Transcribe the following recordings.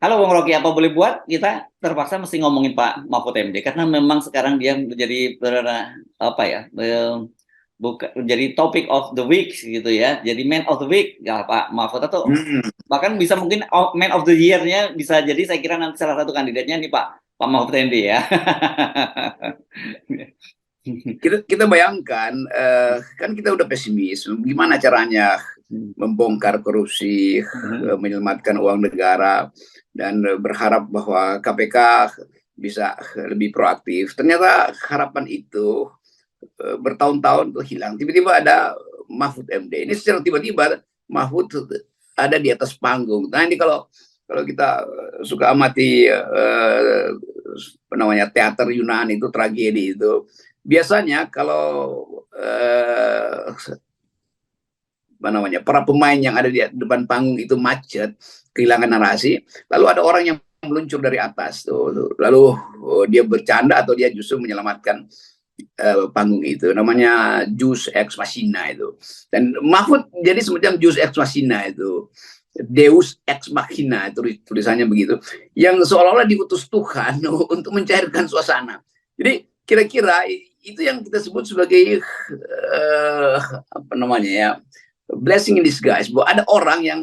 Halo Bang Rocky, apa boleh buat kita terpaksa mesti ngomongin Pak Mahfud MD karena memang sekarang dia menjadi apa ya, bukan jadi topic of the week gitu ya, jadi man of the week ya Pak Mahfud, atau Hmm. bahkan bisa mungkin man of the year-nya bisa jadi, saya kira nanti salah satu kandidatnya nih Pak Mahfud MD ya. Kita bayangkan, kan kita udah pesimis. Gimana caranya membongkar korupsi, menyelamatkan uang negara, dan berharap bahwa KPK bisa lebih proaktif. Ternyata harapan itu bertahun-tahun tuh hilang. Tiba-tiba ada Mahfud MD. Ini secara tiba-tiba Mahfud ada di atas panggung. Nah ini kalau kalau kita suka amati apa namanya teater Yunani itu, tragedi itu, biasanya kalau apa namanya para pemain yang ada di depan panggung itu macet, kehilangan narasi, lalu ada orang yang meluncur dari atas tuh, lalu dia bercanda atau dia justru menyelamatkan panggung itu, namanya Jus ex machina itu. Dan Mahfud jadi semacam Jus ex machina itu, Deus ex machina itu tulisannya begitu, yang seolah-olah diutus Tuhan untuk mencairkan suasana. Jadi kira-kira itu yang kita sebut sebagai apa namanya ya, blessing in disguise, bahwa ada orang yang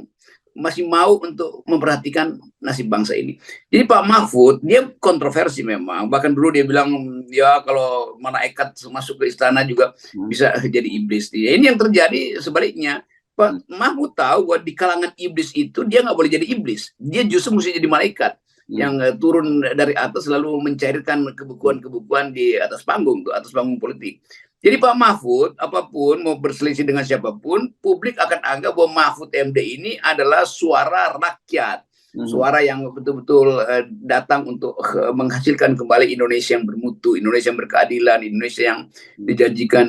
masih mau untuk memperhatikan nasib bangsa ini. Jadi Pak Mahfud dia kontroversi memang. Bahkan dulu dia bilang ya kalau malaikat masuk ke istana juga bisa jadi iblis. Ini yang terjadi sebaliknya. Pak Mahfud tahu bahwa di kalangan iblis itu dia nggak boleh jadi iblis. Dia justru mesti jadi malaikat yang turun dari atas lalu mencairkan kebukuan-kebukuan di atas panggung, tuh, atas panggung politik. Jadi Pak Mahfud, apapun mau berselisih dengan siapapun, publik akan anggap bahwa Mahfud MD ini adalah suara rakyat, suara yang betul-betul datang untuk menghasilkan kembali Indonesia yang bermutu, Indonesia yang berkeadilan, Indonesia yang dijanjikan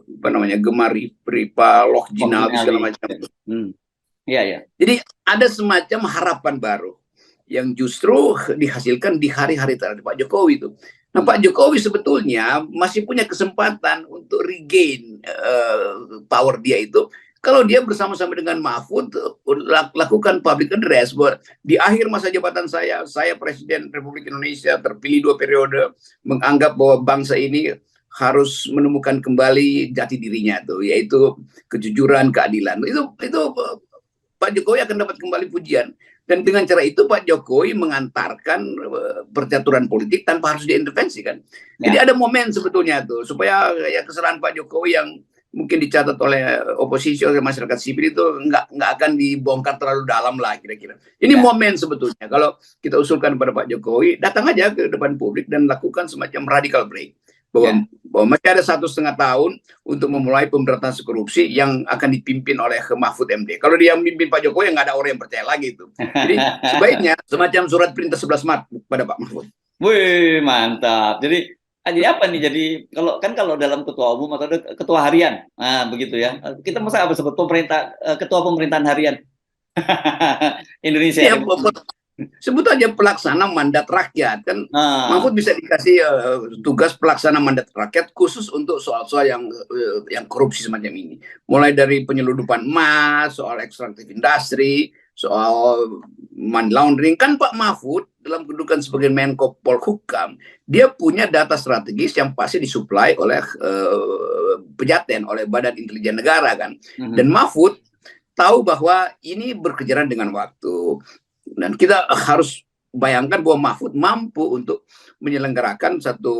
apa namanya gemar ripa loh jinawi segala macam. Iya, ya. Jadi ada semacam harapan baru yang justru dihasilkan di hari-hari terakhir Pak Jokowi itu. Nah, Pak Jokowi sebetulnya masih punya kesempatan untuk regain power dia itu kalau dia bersama-sama dengan Mahfud lakukan public address bahwa di akhir masa jabatan saya Presiden Republik Indonesia terpilih 2 periode, menganggap bahwa bangsa ini harus menemukan kembali jati dirinya tuh, yaitu kejujuran, keadilan. Itu Pak Jokowi akan dapat kembali pujian. Dan dengan cara itu Pak Jokowi mengantarkan percaturan politik tanpa harus diintervensi kan. Jadi ada momen sebetulnya tuh supaya ya kesalahan Pak Jokowi yang mungkin dicatat oleh oposisi, oleh masyarakat sipil itu nggak akan dibongkar terlalu dalam lah kira-kira. Ini momen sebetulnya kalau kita usulkan kepada Pak Jokowi, datang aja ke depan publik dan lakukan semacam radical break. Bahwa masih ada 1,5 tahun untuk memulai pemberantasan korupsi yang akan dipimpin oleh Mahfud MD. Kalau dia memimpin Pak Jokowi, nggak ada orang yang percaya lagi itu. Jadi sebaiknya semacam surat perintah 11 Maret pada Pak Mahfud. Wih, mantap. Jadi apa nih? Jadi kalau dalam ketua umum atau ketua harian, nah begitu ya. Kita masa apa sebut ketua pemerintahan harian Indonesia. Ya, sebut aja pelaksana mandat rakyat kan. Mahfud bisa dikasih tugas pelaksana mandat rakyat khusus untuk soal-soal yang korupsi semacam ini, mulai dari penyeludupan emas, soal ekstraktif industri, soal money laundering. Kan Pak Mahfud dalam kedudukan sebagai Menko Polhukam, dia punya data strategis yang pasti disuplai oleh Pejaten, oleh Badan Intelijen Negara kan. Dan Mahfud tahu bahwa ini berkejaran dengan waktu. Dan kita harus bayangkan bahwa Mahfud mampu untuk menyelenggarakan satu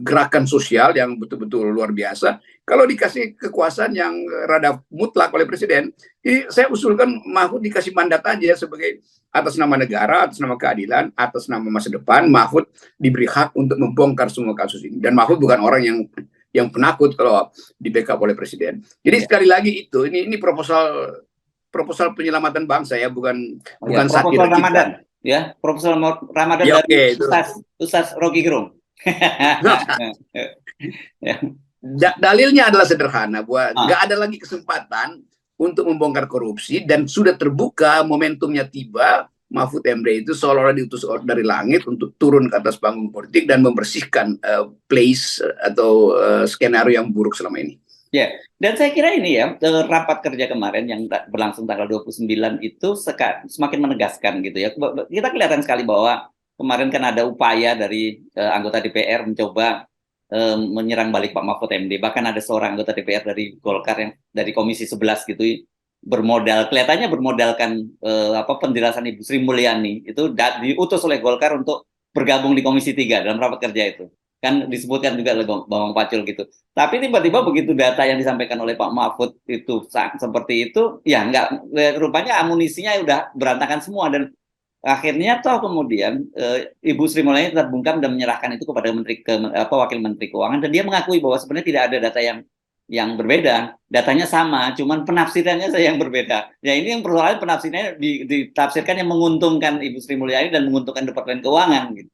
gerakan sosial yang betul-betul luar biasa kalau dikasih kekuasaan yang rada mutlak oleh presiden. Jadi saya usulkan Mahfud dikasih mandat aja sebagai atas nama negara, atas nama keadilan, atas nama masa depan. Mahfud diberi hak untuk membongkar semua kasus ini. Dan Mahfud bukan orang yang penakut kalau di backup oleh presiden. Jadi sekali lagi itu ini proposal penyelamatan bangsa ya, bukan sakit Ramadan kita. Ya, Proposal Ramadan ya, dari Ustaz Rocky Gerung. Dalilnya adalah sederhana bahwa nggak ada lagi kesempatan untuk membongkar korupsi dan sudah terbuka momentumnya tiba. Mahfud MD itu seolah-olah diutus dari langit untuk turun ke atas panggung politik dan membersihkan place atau skenario yang buruk selama ini. Ya, dan saya kira ini ya, rapat kerja kemarin yang berlangsung tanggal 29 itu semakin menegaskan gitu ya. Kita kelihatan sekali bahwa kemarin kan ada upaya dari anggota DPR mencoba menyerang balik Pak Mahfud MD. Bahkan ada seorang anggota DPR dari Golkar yang dari Komisi 11 gitu kelihatannya bermodalkan penjelasan Ibu Sri Mulyani itu diutus oleh Golkar untuk bergabung di Komisi 3 dalam rapat kerja itu. Kan disebutkan juga oleh Bang Pacul gitu. Tapi tiba-tiba begitu data yang disampaikan oleh Pak Mahfud itu seperti itu, ya nggak, rupanya amunisinya udah berantakan semua dan akhirnya toh kemudian Ibu Sri Mulyani tetap bungkam dan menyerahkan itu kepada Wakil Menteri Keuangan dan dia mengakui bahwa sebenarnya tidak ada data yang berbeda, datanya sama, cuman penafsirannya saya yang berbeda. Ya ini yang persoalan penafsirannya ditafsirkan yang menguntungkan Ibu Sri Mulyani dan menguntungkan Departemen Keuangan gitu.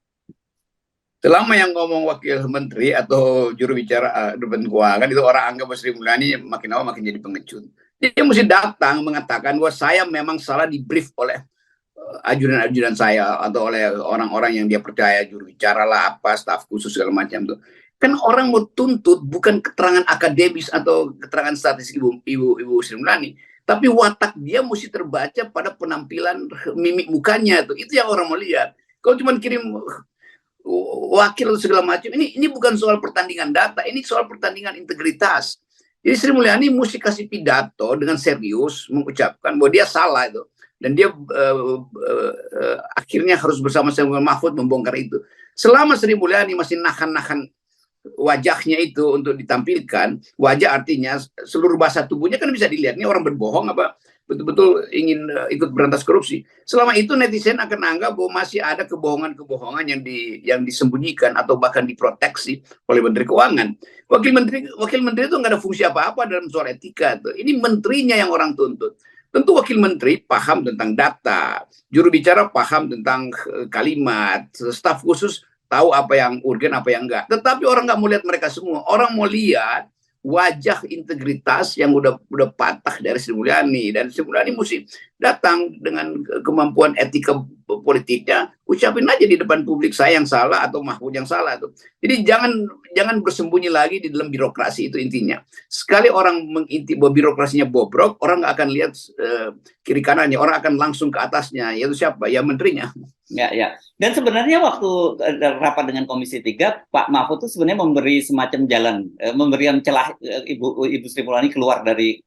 Selama yang ngomong wakil menteri atau juru bicara Departemen Keuangan itu orang anggap Sri Mulyani makin lama makin jadi pengecut. Dia mesti datang mengatakan bahwa saya memang salah di brief oleh ajudan-ajudan saya atau oleh orang-orang yang dia percaya, juru bicara lah, apa, staf khusus segala macam tuh. Kan orang mau tuntut bukan keterangan akademis atau keterangan statistik ibu Sri Mulyani, tapi watak dia mesti terbaca pada penampilan mimik mukanya tuh. Itu yang orang mau lihat. Kalau cuma kirim wakil atau segala macam, ini bukan soal pertandingan data, ini soal pertandingan integritas. Jadi Sri Mulyani mesti kasih pidato dengan serius mengucapkan bahwa dia salah itu dan dia akhirnya harus bersama-sama Mahfud membongkar itu. Selama Sri Mulyani masih nahan-nahan wajahnya itu untuk ditampilkan, wajah artinya seluruh bahasa tubuhnya kan bisa dilihat ini orang berbohong apa betul-betul ingin ikut berantas korupsi. Selama itu netizen akan anggap bahwa masih ada kebohongan-kebohongan yang disembunyikan atau bahkan diproteksi oleh Menteri Keuangan. Wakil menteri itu nggak ada fungsi apa-apa dalam soal etika. Tuh. Ini menterinya yang orang tuntut. Tentu wakil menteri paham tentang data, juru bicara paham tentang kalimat, staf khusus tahu apa yang urgen, apa yang enggak. Tetapi orang nggak mau lihat mereka semua. Orang mau lihat wajah integritas yang udah patah dari Sri Mulyani, dan Sri Mulyani mesti datang dengan kemampuan etika politiknya, ucapin aja di depan publik saya yang salah atau Mahfud yang salah tuh. Jadi jangan bersembunyi lagi di dalam birokrasi, itu intinya. Sekali orang mengintip bahwa birokrasinya bobrok, orang nggak akan lihat kiri kanannya, orang akan langsung ke atasnya, yaitu siapa? Ya menterinya. Ya, ya. Dan sebenarnya waktu rapat dengan Komisi 3, Pak Mahfud itu sebenarnya memberi semacam jalan, memberikan celah Ibu Sri Mulyani keluar dari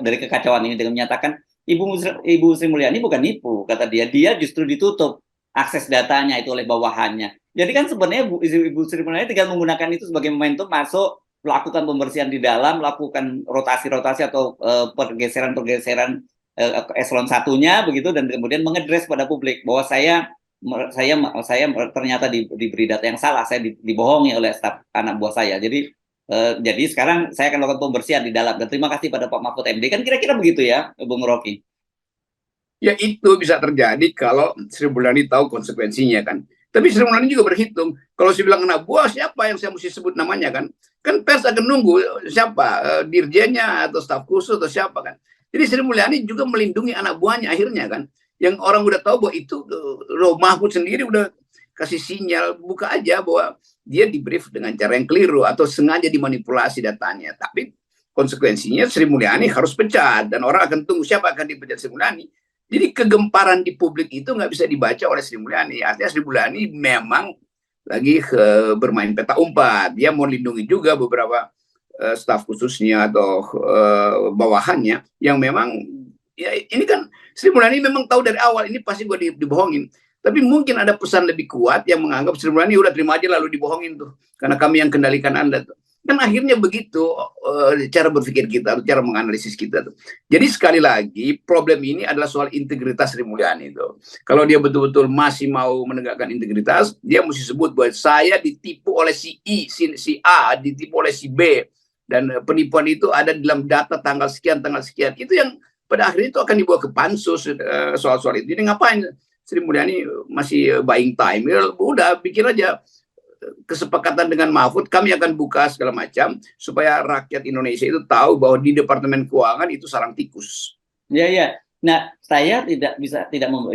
kekacauan ini dengan menyatakan Ibu Sri Mulyani bukan nipu, kata dia. Dia justru ditutup akses datanya itu oleh bawahannya. Jadi kan sebenarnya Ibu Sri Mulyani tinggal menggunakan itu sebagai momentum masuk, melakukan pembersihan di dalam, melakukan rotasi-rotasi atau pergeseran-pergeseran eselon satunya begitu dan kemudian mengedres pada publik bahwa saya ternyata diberi data yang salah, saya dibohongi oleh staf anak buah saya. Jadi sekarang saya akan melakukan pembersihan di dalam dan terima kasih pada Pak Mahfud MD. Kan kira-kira begitu ya, Bung Rocky. Ya itu bisa terjadi kalau Sri Mulyani tahu konsekuensinya kan. Tapi Sri Mulyani juga berhitung. Kalau saya bilang anak buah, siapa yang saya mesti sebut namanya kan? Kan pers akan nunggu siapa, dirjennya atau staf khusus atau siapa kan. Jadi Sri Mulyani juga melindungi anak buahnya akhirnya kan. Yang orang udah tahu bahwa itu Mahfud sendiri udah kasih sinyal, buka aja bahwa dia di brief dengan cara yang keliru atau sengaja dimanipulasi datanya. Tapi konsekuensinya Sri Mulyani harus pecat dan orang akan tunggu siapa akan dipecat Sri Mulyani. Jadi kegemparan di publik itu nggak bisa dibaca oleh Sri Mulyani. Artinya Sri Mulyani memang lagi bermain peta umpat. Dia mau lindungi juga beberapa staf khususnya atau bawahannya yang memang ya ini kan Sri Mulyani memang tahu dari awal ini pasti gue dibohongin. Tapi mungkin ada pesan lebih kuat yang menganggap Sri Mulyani udah terima aja lalu dibohongin tuh. Karena kami yang kendalikan Anda tuh. Kan akhirnya begitu cara berpikir kita, cara menganalisis kita tuh. Jadi sekali lagi problem ini adalah soal integritas Sri Mulyani itu. Kalau dia betul-betul masih mau menegakkan integritas, dia mesti sebut bahwa saya ditipu oleh si I, si A, ditipu oleh si B, dan penipuan itu ada dalam data tanggal sekian. Itu yang pada akhirnya itu akan dibawa ke pansus soal-soal itu. Jadi ngapain Sri Mulyani masih buying time? Ya, udah pikir aja kesepakatan dengan Mahfud, kami akan buka segala macam supaya rakyat Indonesia itu tahu bahwa di Departemen Keuangan itu sarang tikus. Ya, ya. Nah, saya tidak bisa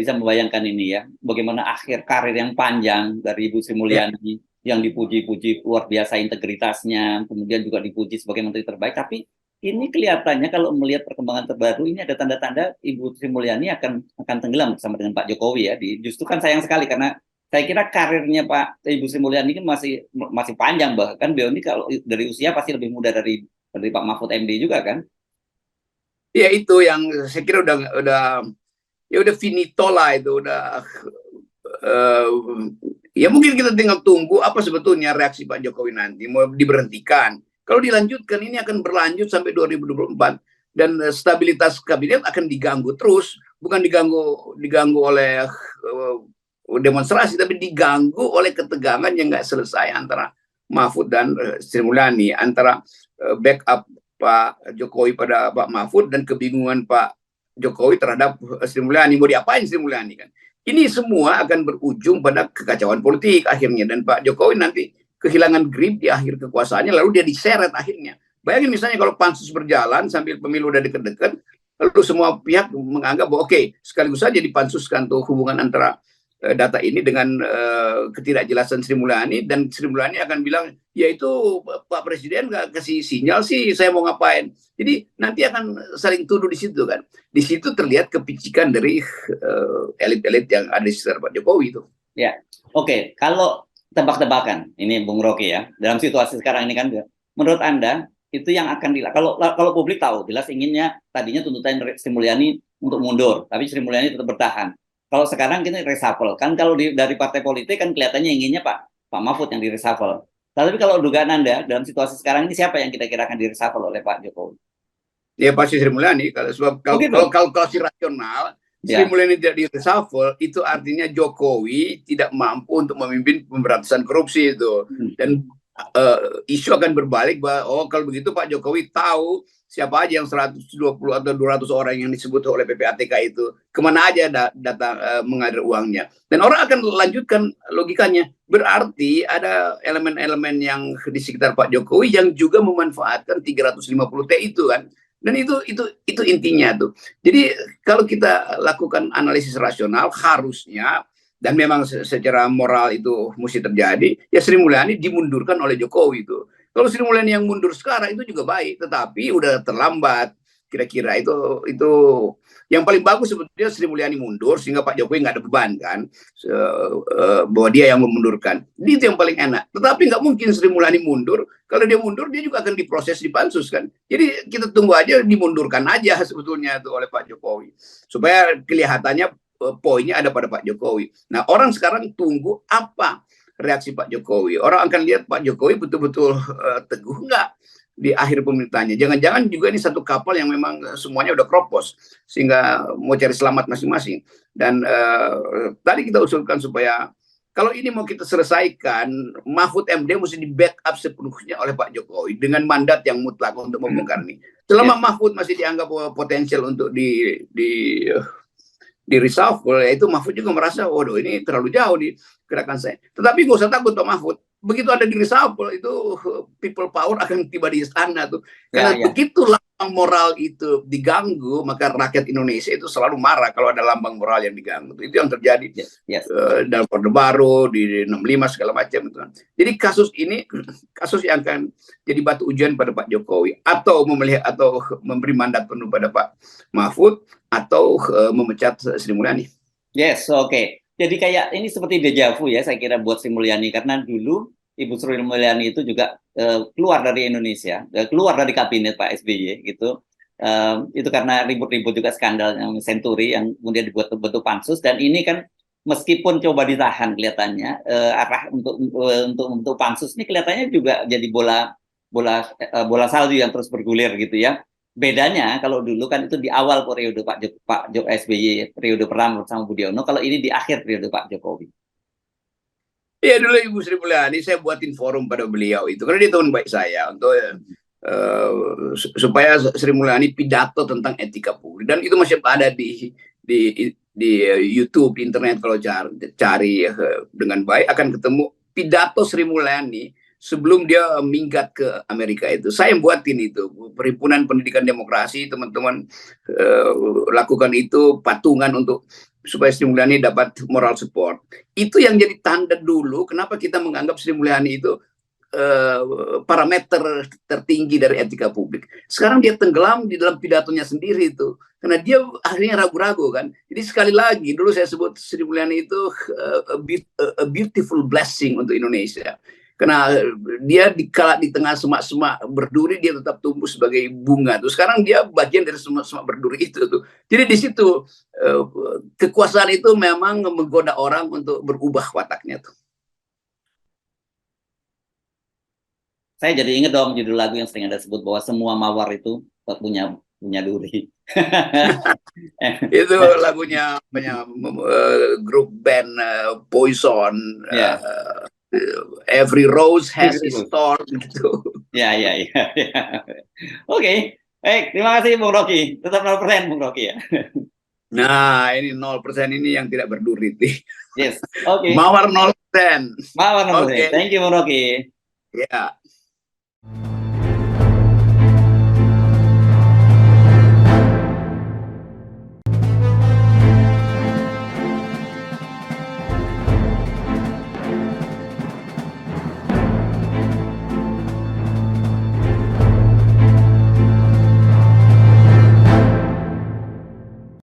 membayangkan ini ya, bagaimana akhir karir yang panjang dari Ibu Sri Mulyani yang dipuji-puji luar biasa integritasnya, kemudian juga dipuji sebagai menteri terbaik, tapi ini kelihatannya kalau melihat perkembangan terbaru ini ada tanda-tanda Ibu Sri Mulyani akan tenggelam bersama dengan Pak Jokowi ya. Justru kan sayang sekali karena saya kira karirnya Ibu Sri Mulyani kan masih panjang, bahkan beliau ini kalau dari usia pasti lebih muda dari Pak Mahfud MD juga kan. Ya itu yang saya kira udah finito lah itu ya mungkin kita tinggal tunggu apa sebetulnya reaksi Pak Jokowi nanti, mau diberhentikan. Kalau dilanjutkan ini akan berlanjut sampai 2024 dan stabilitas kabinet akan diganggu terus, bukan diganggu oleh demonstrasi, tapi diganggu oleh ketegangan yang nggak selesai antara Mahfud dan Sri Mulyani, antara backup Pak Jokowi pada Pak Mahfud dan kebingungan Pak Jokowi terhadap Sri Mulyani. Mau diapain Sri Mulyani kan? Ini semua akan berujung pada kekacauan politik akhirnya, dan Pak Jokowi nanti kehilangan grip di akhir kekuasaannya, lalu dia diseret akhirnya. Bayangin misalnya kalau pansus berjalan sambil pemilu udah deket-deket, lalu semua pihak menganggap bahwa oke, sekaligus saja dipansuskan tuh hubungan antara data ini dengan ketidakjelasan Sri Mulyani, dan Sri Mulyani akan bilang, ya itu Pak Presiden nggak kasih sinyal sih saya mau ngapain. Jadi nanti akan saling tuduh di situ kan. Di situ terlihat kepicikan dari elit-elit yang ada di sekitar Pak Jokowi itu. Ya, oke. Kalau tebak-tebakan, ini Bung Rocky ya, dalam situasi sekarang ini kan, menurut Anda itu yang akan kalau publik tahu jelas inginnya tadinya tuntutan Sri Mulyani untuk mundur, tapi Sri Mulyani tetap bertahan. Kalau sekarang kita reshuffle, kan kalau dari partai politik kan kelihatannya inginnya Pak Mahfud yang di reshuffle. Tapi kalau dugaan Anda dalam situasi sekarang ini siapa yang kira-kira akan di reshuffle oleh Pak Jokowi? Ya pasti Sri Mulyani, kalau kalkulasi rasional, Sri Mulyani tidak di reshuffle, itu artinya Jokowi tidak mampu untuk memimpin pemberantasan korupsi itu. Dan isu akan berbalik bahwa kalau begitu Pak Jokowi tahu siapa aja yang 120 atau 200 orang yang disebut oleh PPATK itu, kemana aja data mengalir uangnya. Dan orang akan lanjutkan logikanya, berarti ada elemen-elemen yang di sekitar Pak Jokowi yang juga memanfaatkan 350T itu kan. Dan itu intinya tuh. Jadi kalau kita lakukan analisis rasional, harusnya, dan memang secara moral itu mesti terjadi, ya Sri Mulyani dimundurkan oleh Jokowi itu. Kalau Sri Mulyani yang mundur sekarang itu juga baik, tetapi udah terlambat. Kira-kira itu yang paling bagus sebetulnya Sri Mulyani mundur sehingga Pak Jokowi nggak ada beban kan, bahwa dia yang memundurkan. Itu yang paling enak. Tetapi nggak mungkin Sri Mulyani mundur. Kalau dia mundur dia juga akan diproses di pansus kan. Jadi kita tunggu aja, dimundurkan aja sebetulnya itu oleh Pak Jokowi supaya kelihatannya poinnya ada pada Pak Jokowi. Nah, orang sekarang tunggu apa reaksi Pak Jokowi. Orang akan lihat Pak Jokowi betul-betul teguh nggak di akhir pemerintahnya. Jangan-jangan juga ini satu kapal yang memang semuanya udah kropos, sehingga mau cari selamat masing-masing. Dan tadi kita usulkan supaya kalau ini mau kita selesaikan, Mahfud MD mesti di backup sepenuhnya oleh Pak Jokowi dengan mandat yang mutlak untuk membongkar ini. Selama Mahfud masih dianggap potensial untuk di reshuffle, itu Mahfud juga merasa, waduh ini terlalu jauh di gerakan saya. Tetapi nggak usah takut Pak Mahfud. Begitu ada di reshuffle, itu people power akan tiba di istana tuh. Karena begitu lambang moral itu diganggu, maka rakyat Indonesia itu selalu marah kalau ada lambang moral yang diganggu. Itu yang terjadi dalam Orde Baru, di 65 segala macam itu. Jadi kasus ini, kasus yang akan jadi batu ujian pada Pak Jokowi, atau memberi mandat penuh pada Pak Mahfud, atau memecat Sri Mulyani. Yes, oke. Jadi kayak ini seperti deja vu ya saya kira buat Sri Mulyani, karena dulu Ibu Sri Mulyani itu juga keluar dari Indonesia, keluar dari kabinet Pak SBY gitu. Itu karena ribut-ribut juga skandal yang Senturi yang kemudian dibuat bentuk pansus, dan ini kan meskipun coba ditahan kelihatannya arah untuk pansus ini kelihatannya juga jadi bola salju yang terus bergulir gitu ya. Bedanya kalau dulu kan itu di awal periode Pak SBY periode pertama bersama Budiono, kalau ini di akhir periode Pak Jokowi. Iya, dulu Ibu Sri Mulyani saya buatin forum pada beliau itu karena dia teman baik saya, untuk supaya Sri Mulyani pidato tentang etika publik, dan itu masih ada di YouTube, di internet. Kalau cari dengan baik akan ketemu pidato Sri Mulyani sebelum dia minggat ke Amerika itu. Saya yang buatin itu, Perhimpunan Pendidikan Demokrasi, teman-teman lakukan itu, patungan untuk supaya Sri Mulyani dapat moral support. Itu yang jadi tanda dulu kenapa kita menganggap Sri Mulyani itu parameter tertinggi dari etika publik. Sekarang dia tenggelam di dalam pidatonya sendiri itu, karena dia akhirnya ragu-ragu kan. Jadi sekali lagi dulu saya sebut Sri Mulyani itu a beautiful blessing untuk Indonesia, karena dia di tengah semak-semak berduri dia tetap tumbuh sebagai bunga tuh. Sekarang dia bagian dari semak-semak berduri itu tuh. Jadi di situ kekuasaan itu memang menggoda orang untuk berubah wataknya tuh. Saya jadi inget dong judul lagu yang sering Anda sebut bahwa semua mawar itu punya duri. Itu lagunya grup band Poison. Ya. Every rose has its thorn gitu. Ya. Oke. Terima kasih Bung Rocky. Tetap 0% Bung Rocky ya. Nah, ini 0% ini yang tidak berduri. Yes. Oke. Mawar 0%. Mawar 0%. Oke. Thank you Bung Rocky. Ya.